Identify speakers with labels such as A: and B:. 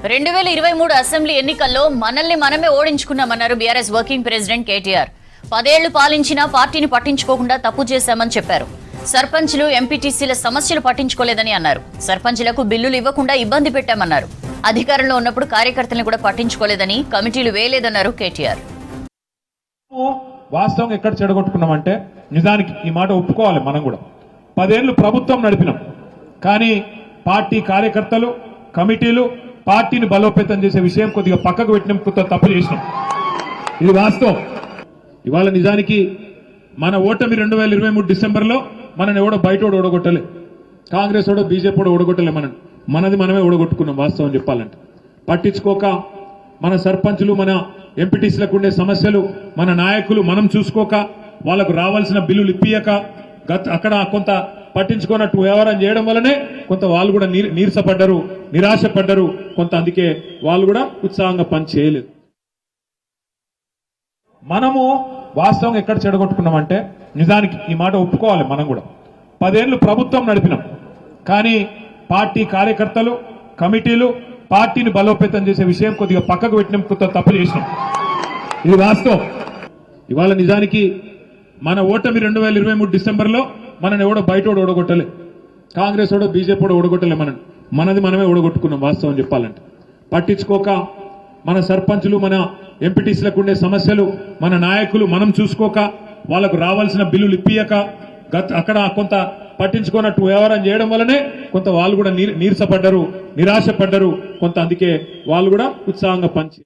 A: 2023 assembly ఎన్నికల్లో మనల్ని మనమే ఓడించుకున్నామన్నారు బీఆర్ఎస్ వర్కింగ్ ప్రెసిడెంట్ కేటీఆర్. 10 ఏళ్లు పాలించినా పార్టీని పట్టించుకోకుండా తప్పు చేశామని చెప్పారు. సర్పంచ్లు ఎంపీటీసీల సమస్యలు పట్టించుకోలేదని అన్నారు. సర్పంచ్లకు బిల్లులు ఇవ్వకుండా ఇబ్బంది పెట్టామన్నారు. అధికారంలో ఉన్నప్పుడు కార్యకర్తలను కూడా పట్టించుకోలేదని, కమిటీలు వేయలేదన్నారు కేటీఆర్.
B: వాస్తవం ఎక్కడ చెడగొట్టుకున్నామంటే, నిజానికి ఈ మాట ఒప్పుకోవాలి, మనం కూడా 10 ఏళ్లు ప్రభుత్వం నడిపినాం. కానీ పార్టీ కార్యకర్తలు, కమిటీలు పార్టీని బలోపేతం చేసే విషయం కొద్దిగా పక్కకు పెట్టినాం, కొత్త తప్పు చేసినాం. ఇది వాస్తవం. ఇవాళ నిజానికి మన ఓటమి 2023 డిసెంబర్లో మనని ఎవడో బయట ఓడగొట్టలే, కాంగ్రెస్ ఓడో బీజేపీ ఓడో ఓడగొట్టలే, మనది మనమే ఓడగొట్టుకున్నాం. వాస్తవం చెప్పాలంటే పట్టించుకోక మన సర్పంచులు, మన ఎంపీటీసీలకు ఉండే సమస్యలు మన నాయకులు మనం చూసుకోక, వాళ్ళకు రావాల్సిన బిల్లులు ఇప్పియక, అక్కడ కొంత పట్టించుకున్నట్టు వ్యవహారం చేయడం వల్లనే కొంత వాళ్ళు కూడా నీరసపడ్డారు, నిరాశపడ్డారు కొంత. అందుకే వాళ్ళు కూడా ఉత్సాహంగా పని చేయలేదు. మనము వాస్తవం ఎక్కడ చెడగొట్టుకున్నామంటే, నిజానికి ఈ మాట ఒప్పుకోవాలి, మనం కూడా 10 ఏళ్లు ప్రభుత్వం నడిపినాం. కానీ పార్టీ కార్యకర్తలు, కమిటీలు పార్టీని బలోపేతం చేసే విషయం కొద్దిగా పక్కకు పెట్టినాం, కొత్త తప్పు చేసినాం. ఇది వాస్తవం. ఇవాళ నిజానికి మన ఓటమి 2023 డిసెంబర్లో మనని ఎవడో బయట ఓడగొట్టలే, కాంగ్రెస్ ఓడో బీజేపీ ఓడో ఓడగొట్టలే, మనది మనమే ఓడగొట్టుకున్నాం. వాస్తవం చెప్పాలంటే పట్టించుకోక మన సర్పంచులు, మన ఎంపీటీసీలకు ఉండే సమస్యలు మన నాయకులు మనం చూసుకోక, వాళ్ళకు రావాల్సిన బిల్లులు ఇప్పియక, అక్కడ కొంత పట్టించుకున్నట్టు వ్యవహారం చేయడం వల్లనే కొంత వాళ్ళు కూడా నీరసపడ్డారు, నిరాశపడ్డారు కొంత. అందుకే వాళ్ళు కూడా ఉత్సాహంగా పని